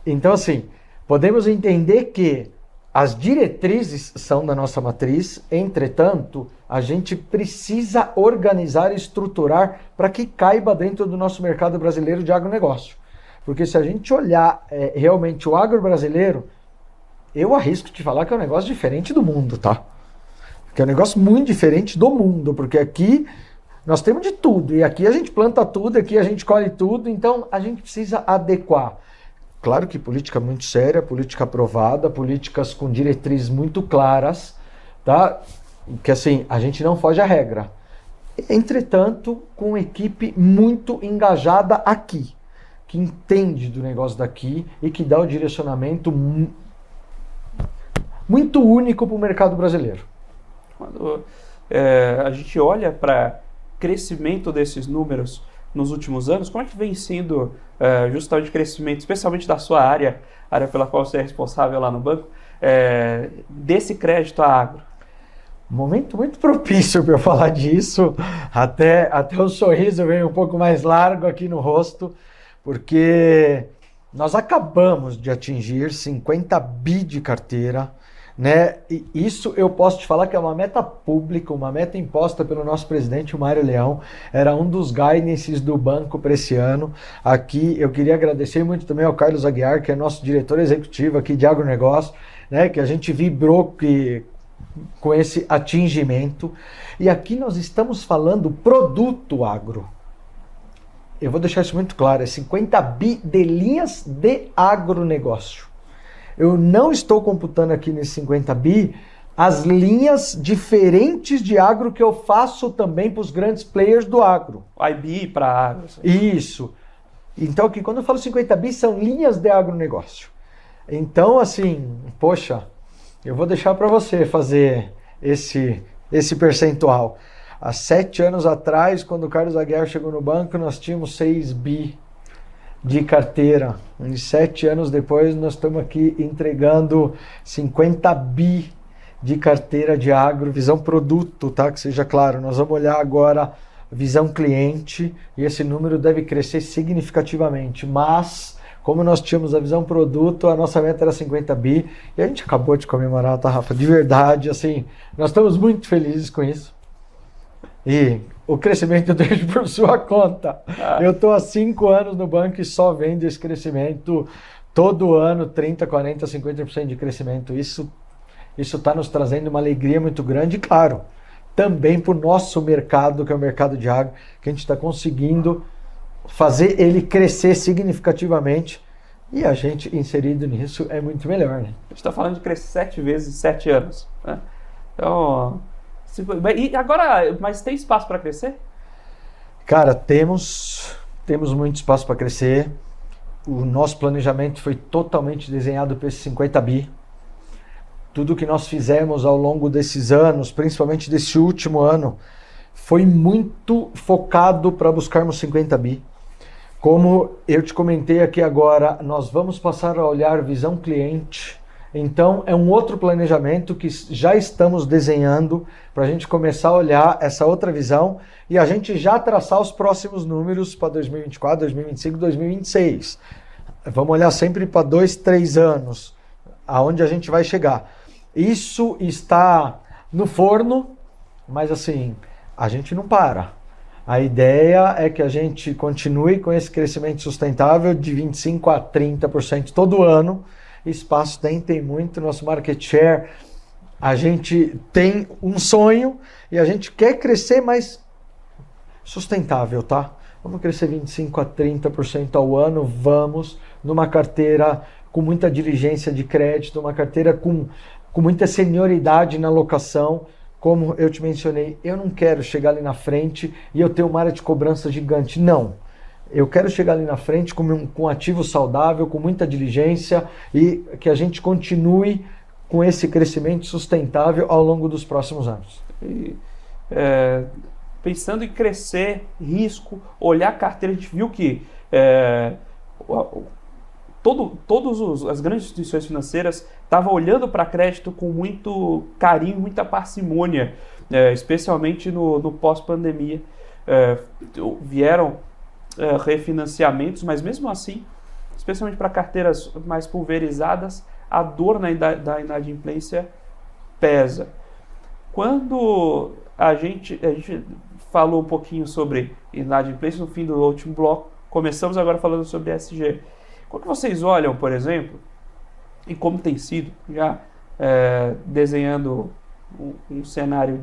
Então, assim, podemos entender que as diretrizes são da nossa matriz, entretanto, a gente precisa organizar e estruturar para que caiba dentro do nosso mercado brasileiro de agronegócio. Porque se a gente olhar realmente o agro brasileiro, eu arrisco te falar que é um negócio diferente do mundo, tá? Que é um negócio muito diferente do mundo, porque aqui nós temos de tudo, e aqui a gente planta tudo, aqui a gente colhe tudo, então a gente precisa adequar. Claro que política muito séria, política aprovada, políticas com diretrizes muito claras, tá? Que assim, a gente não foge à regra. Entretanto, com uma equipe muito engajada aqui, que entende do negócio daqui e que dá o direcionamento muito único para o mercado brasileiro. Quando a gente olha para crescimento desses números nos últimos anos, como é que vem sendo justamente o crescimento, especialmente da sua área pela qual você é responsável lá no banco, desse crédito à agro? Momento muito propício para eu falar disso, até o sorriso vem um pouco mais largo aqui no rosto, porque nós acabamos de atingir 50 bi de carteira, né? E isso eu posso te falar que é uma meta pública, uma meta imposta pelo nosso presidente, o Mário Leão, era um dos guidances do banco para esse ano. Aqui eu queria agradecer muito também ao Carlos Aguiar, que é nosso diretor executivo aqui de agronegócio, né? Que a gente vibrou com esse atingimento. E aqui nós estamos falando produto agro. Eu vou deixar isso muito claro, é 50 bi de linhas de agronegócio. Eu não estou computando aqui nesses 50 bi as linhas diferentes de agro que eu faço também para os grandes players do agro. IB para agro. Isso. Então aqui quando eu falo 50 bi são linhas de agronegócio. Então assim, poxa, eu vou deixar para você fazer esse percentual. Há 7 anos atrás, quando o Carlos Aguiar chegou no banco, nós tínhamos 6 bi de carteira. E 7 anos depois, nós estamos aqui entregando 50 bi de carteira de agro, visão produto, tá? Que seja claro, nós vamos olhar agora visão cliente e esse número deve crescer significativamente, mas como nós tínhamos a visão produto, a nossa meta era 50 bi e a gente acabou de comemorar, tá, Rafa? De verdade, assim, nós estamos muito felizes com isso. E o crescimento eu deixo por sua conta. Eu estou há 5 anos no banco e só vendo esse crescimento todo ano, 30%, 40%, 50% de crescimento. Isso está nos trazendo uma alegria muito grande e, claro, também para o nosso mercado, que é o mercado de agro, que a gente está conseguindo fazer ele crescer significativamente e a gente inserido nisso é muito melhor, né? A gente está falando de crescer 7 vezes em 7 anos, né? Então, e agora, mas tem espaço para crescer? Cara, temos muito espaço para crescer. O nosso planejamento foi totalmente desenhado para esses 50 bi. Tudo que nós fizemos ao longo desses anos, principalmente desse último ano, foi muito focado para buscarmos 50 bi. Como eu te comentei aqui agora, nós vamos passar a olhar visão cliente. Então, é um outro planejamento que já estamos desenhando para a gente começar a olhar essa outra visão e a gente já traçar os próximos números para 2024, 2025, 2026. Vamos olhar sempre para 2, 3 anos, aonde a gente vai chegar. Isso está no forno, mas assim, a gente não para. A ideia é que a gente continue com esse crescimento sustentável de 25% a 30% todo ano. Espaço tem muito, nosso market share, a gente tem um sonho e a gente quer crescer mais sustentável, tá? Vamos crescer 25% a 30% ao ano, vamos, numa carteira com muita diligência de crédito, uma carteira com muita senioridade na alocação. Como eu te mencionei, eu não quero chegar ali na frente e eu ter uma área de cobrança gigante, não. Eu quero chegar ali na frente com um ativo saudável, com muita diligência e que a gente continue com esse crescimento sustentável ao longo dos próximos anos. E, pensando em crescer, risco, olhar a carteira, a gente viu que as grandes instituições financeiras estavam olhando para crédito com muito carinho, muita parcimônia, especialmente no pós-pandemia. Vieram refinanciamentos, mas mesmo assim, especialmente para carteiras mais pulverizadas, a dor da inadimplência pesa. Quando a gente falou um pouquinho sobre inadimplência no fim do último bloco, começamos agora falando sobre ESG. Como que vocês olham, por exemplo, e como tem sido, já desenhando um cenário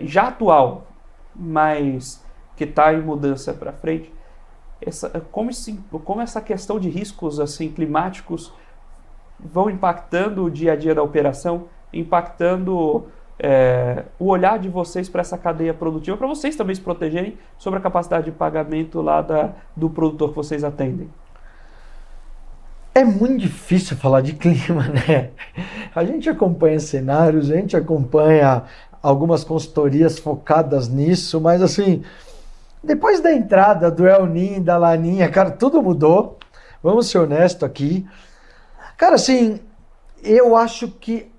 já atual, mas que está em mudança para frente, como essa questão de riscos assim, climáticos vão impactando o dia a dia da operação, impactando o olhar de vocês para essa cadeia produtiva, para vocês também se protegerem sobre a capacidade de pagamento lá do produtor que vocês atendem? É muito difícil falar de clima, né? A gente acompanha cenários, a gente acompanha algumas consultorias focadas nisso, mas assim, depois da entrada do El Niño, da Laninha, cara, tudo mudou. Vamos ser honestos aqui. Cara, assim, eu acho que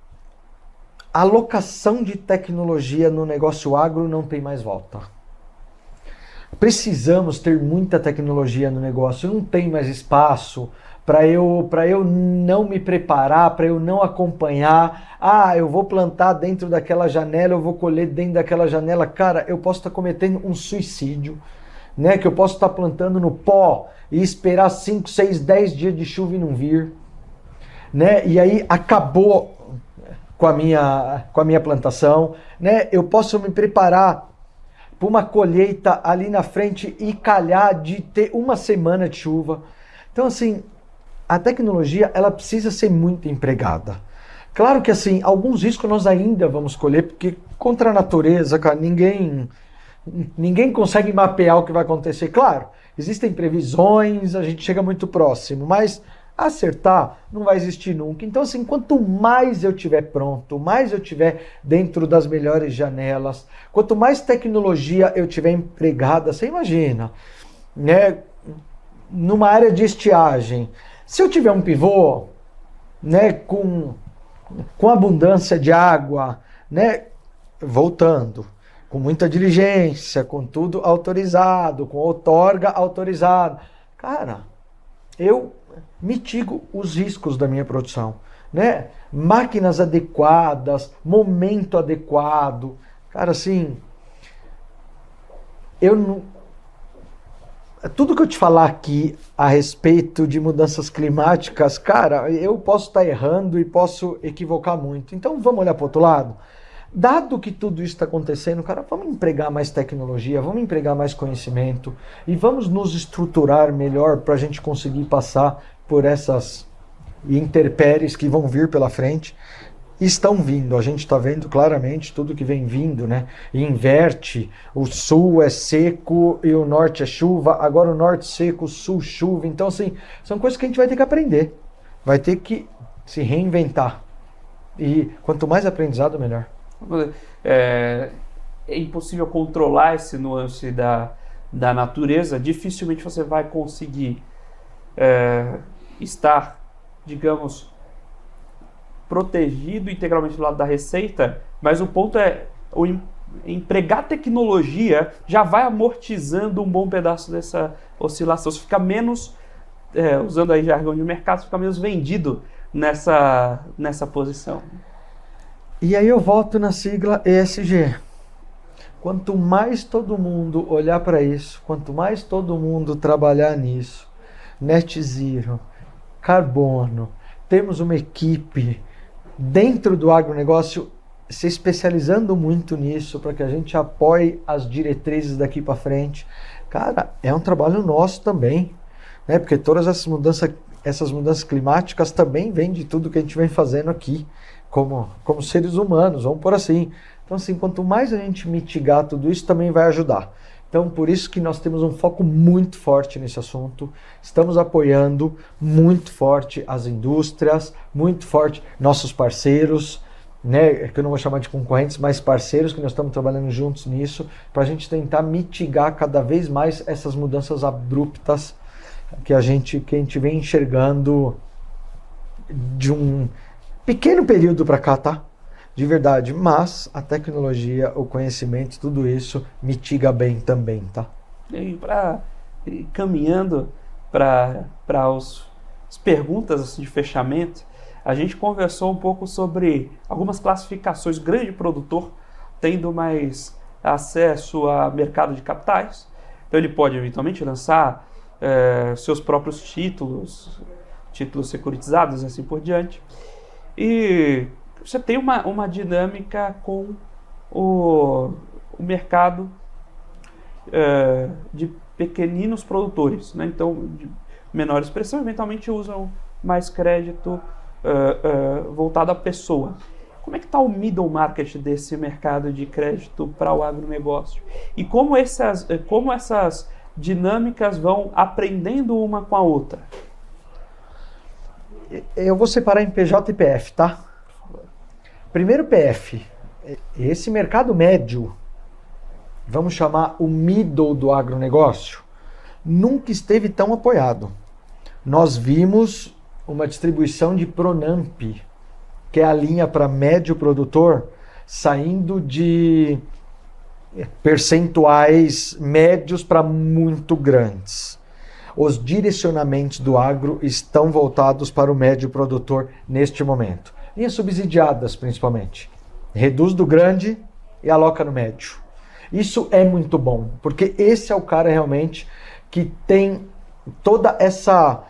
a alocação de tecnologia no negócio agro não tem mais volta. Precisamos ter muita tecnologia no negócio, não tem mais espaço para eu não me preparar, para eu não acompanhar. Eu vou plantar dentro daquela janela, eu vou colher dentro daquela janela. Cara, eu posso estar cometendo um suicídio, né? Que eu posso estar plantando no pó e esperar 5, 6, 10 dias de chuva e não vir, né? E aí acabou com a minha plantação, né? Eu posso me preparar para uma colheita ali na frente e calhar de ter uma semana de chuva. Então, assim, a tecnologia, ela precisa ser muito empregada. Claro que, assim, alguns riscos nós ainda vamos colher, porque contra a natureza, cara, ninguém consegue mapear o que vai acontecer. Claro, existem previsões, a gente chega muito próximo, mas acertar não vai existir nunca. Então, assim, quanto mais eu tiver pronto, mais eu tiver dentro das melhores janelas, quanto mais tecnologia eu tiver empregada, você imagina, né? Numa área de estiagem, se eu tiver um pivô, né, com abundância de água, né, voltando, com muita diligência, com tudo autorizado, com outorga autorizada, cara, eu mitigo os riscos da minha produção, né? Máquinas adequadas, momento adequado. Cara, assim, tudo que eu te falar aqui a respeito de mudanças climáticas, cara, eu posso estar errando e posso equivocar muito. Então vamos olhar para o outro lado. Dado que tudo isso está acontecendo, cara, vamos empregar mais tecnologia, vamos empregar mais conhecimento e vamos nos estruturar melhor para a gente conseguir passar por essas intempéries que vão vir pela frente. Estão vindo, a gente está vendo claramente tudo que vem vindo, né? Inverte, o sul é seco e o norte é chuva, agora o norte seco, o sul chuva. Então, assim, são coisas que a gente vai ter que aprender, vai ter que se reinventar. E quanto mais aprendizado, melhor. É impossível controlar esse nuance da natureza, dificilmente você vai conseguir estar, digamos, protegido integralmente do lado da receita, mas o ponto é empregar tecnologia já vai amortizando um bom pedaço dessa oscilação. Você fica menos, usando aí jargão de mercado, você fica menos vendido nessa posição. E aí eu volto na sigla ESG. Quanto mais todo mundo olhar para isso, quanto mais todo mundo trabalhar nisso, net zero, carbono, temos uma equipe dentro do agronegócio se especializando muito nisso para que a gente apoie as diretrizes daqui para frente. Cara, é um trabalho nosso também, né? Porque todas essas mudanças climáticas também vêm de tudo que a gente vem fazendo aqui, como seres humanos, vamos por assim. Então, assim, quanto mais a gente mitigar tudo isso, também vai ajudar. Então, por isso que nós temos um foco muito forte nesse assunto. Estamos apoiando muito forte as indústrias, muito forte nossos parceiros, né? Que eu não vou chamar de concorrentes, mas parceiros que nós estamos trabalhando juntos nisso, para a gente tentar mitigar cada vez mais essas mudanças abruptas que a gente vem enxergando de um pequeno período para cá, tá? De verdade, mas a tecnologia, o conhecimento, tudo isso mitiga bem também, tá? E caminhando para as perguntas de fechamento, a gente conversou um pouco sobre algumas classificações. O grande produtor tendo mais acesso a mercado de capitais. Então ele pode eventualmente lançar seus próprios títulos securitizados e assim por diante. E você tem uma dinâmica com o mercado de pequeninos produtores, né? Então, de menor expressão, eventualmente usam mais crédito voltado à pessoa. Como é que está o middle market desse mercado de crédito para o agronegócio? E como essas dinâmicas vão aprendendo uma com a outra? Eu vou separar em PJ e PF, tá? Primeiro PF, esse mercado médio, vamos chamar o middle do agronegócio, nunca esteve tão apoiado. Nós vimos uma distribuição de Pronamp, que é a linha para médio produtor, saindo de percentuais médios para muito grandes. Os direcionamentos do agro estão voltados para o médio produtor neste momento. Linhas subsidiadas, principalmente. Reduz do grande e aloca no médio. Isso é muito bom, porque esse é o cara realmente que tem toda essa...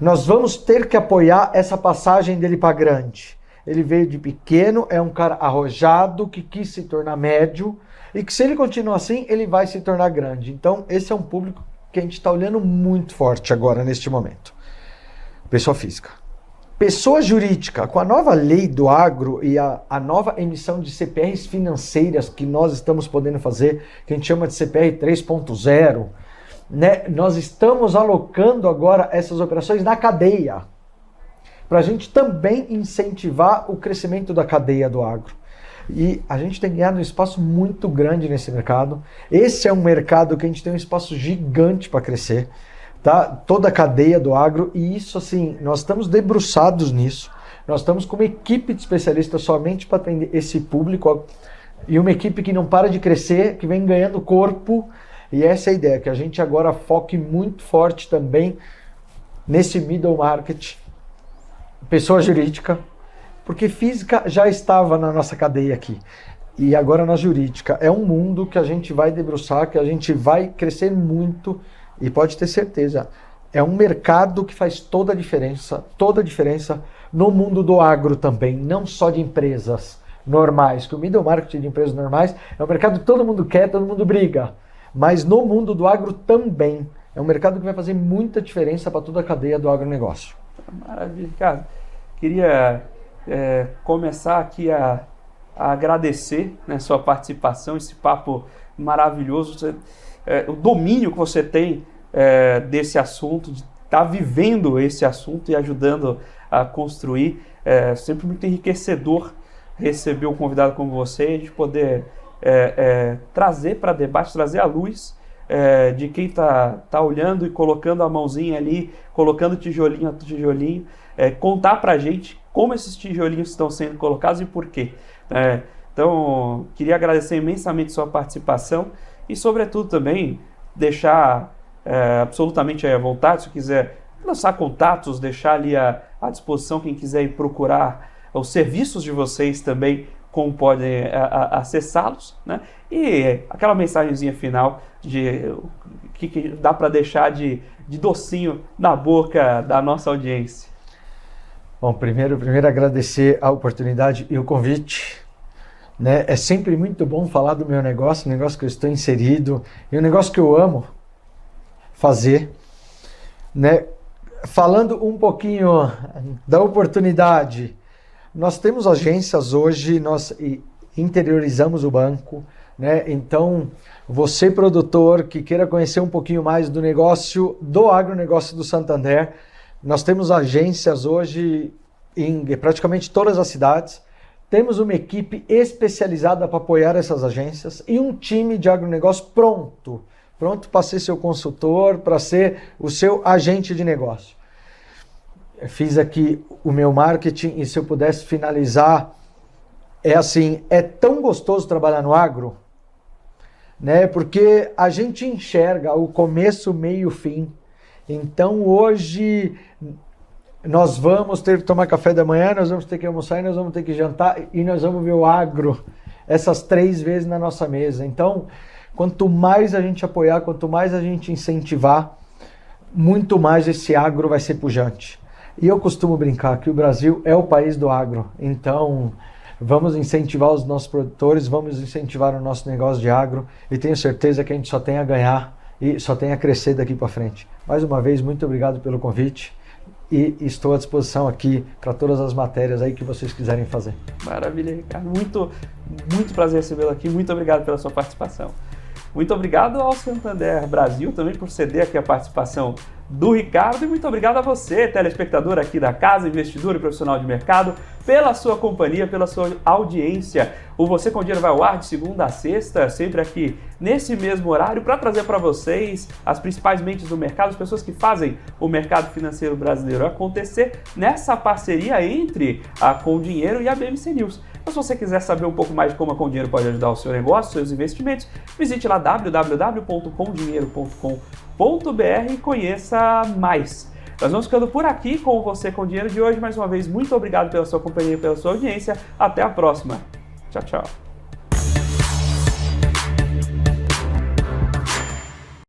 Nós vamos ter que apoiar essa passagem dele para grande. Ele veio de pequeno, é um cara arrojado, que quis se tornar médio, e que se ele continuar assim, ele vai se tornar grande. Então, esse é um público que a gente está olhando muito forte agora, neste momento. Pessoa física. Pessoa jurídica, com a nova lei do agro e a nova emissão de CPRs financeiras que nós estamos podendo fazer, que a gente chama de CPR 3.0, né? Nós estamos alocando agora essas operações na cadeia, para a gente também incentivar o crescimento da cadeia do agro. E a gente tem ganhado um espaço muito grande nesse mercado. Esse é um mercado que a gente tem um espaço gigante para crescer, tá? Toda a cadeia do agro, e isso assim, nós estamos debruçados nisso. Nós estamos com uma equipe de especialistas somente para atender esse público, e uma equipe que não para de crescer, que vem ganhando corpo. E essa é a ideia, que a gente agora foque muito forte também nesse middle market, pessoa jurídica, porque física já estava na nossa cadeia aqui. E agora na jurídica. É um mundo que a gente vai debruçar, que a gente vai crescer muito, e pode ter certeza, é um mercado que faz toda a diferença no mundo do agro também, não só de empresas normais, que o middle market de empresas normais é um mercado que todo mundo quer, todo mundo briga. Mas no mundo do agro também. É um mercado que vai fazer muita diferença para toda a cadeia do agronegócio. Maravilha, Ricardo. Queria começar aqui a agradecer, né, sua participação, esse papo maravilhoso, o domínio que você tem desse assunto, de estar vivendo esse assunto e ajudando a construir. Sempre muito enriquecedor receber um convidado como você, de poder... trazer para debate, trazer à luz de quem está olhando e colocando a mãozinha ali, colocando tijolinho a tijolinho, contar para a gente como esses tijolinhos estão sendo colocados e por quê. Então, queria agradecer imensamente sua participação e, sobretudo, também deixar absolutamente à vontade, se quiser lançar contatos, deixar ali à disposição quem quiser ir procurar os serviços de vocês também, como podem acessá-los, né? E aquela mensagenzinha final que dá para deixar de docinho na boca da nossa audiência. Bom, primeiro agradecer a oportunidade e o convite, né? É sempre muito bom falar do meu negócio, um negócio que eu estou inserido, e um negócio que eu amo fazer, né? Falando um pouquinho da oportunidade, nós temos agências hoje, nós interiorizamos o banco, né? Então, você produtor que queira conhecer um pouquinho mais do negócio, do agronegócio do Santander, nós temos agências hoje em praticamente todas as cidades, temos uma equipe especializada para apoiar essas agências e um time de agronegócio pronto para ser seu consultor, para ser o seu agente de negócio. Fiz aqui o meu marketing e se eu pudesse finalizar, é tão gostoso trabalhar no agro, né? Porque a gente enxerga o começo, meio e o fim. Então hoje nós vamos ter que tomar café da manhã, nós vamos ter que almoçar, nós vamos ter que jantar e nós vamos ver o agro essas 3 vezes na nossa mesa. Então, quanto mais a gente apoiar, quanto mais a gente incentivar, muito mais esse agro vai ser pujante. E eu costumo brincar que o Brasil é o país do agro. Então, vamos incentivar os nossos produtores, vamos incentivar o nosso negócio de agro e tenho certeza que a gente só tem a ganhar e só tem a crescer daqui para frente. Mais uma vez, muito obrigado pelo convite e estou à disposição aqui para todas as matérias aí que vocês quiserem fazer. Maravilha, Ricardo. Muito prazer recebê-lo aqui. Muito obrigado pela sua participação. Muito obrigado ao Santander Brasil também por ceder aqui a participação do Ricardo e muito obrigado a você, telespectador aqui da Casa, investidor e profissional de mercado, pela sua companhia, pela sua audiência. O Você com Dinheiro vai ao ar de segunda a sexta, sempre aqui nesse mesmo horário, para trazer para vocês as principais mentes do mercado, as pessoas que fazem o mercado financeiro brasileiro acontecer nessa parceria entre a Com Dinheiro e a BMC News. Então, se você quiser saber um pouco mais de como a Com Dinheiro pode ajudar o seu negócio, seus investimentos, visite lá www.comdinheiro.com.br e conheça mais. Nós vamos ficando por aqui com o Você com Dinheiro de hoje. Mais uma vez, muito obrigado pela sua companhia e pela sua audiência. Até a próxima. Tchau, tchau.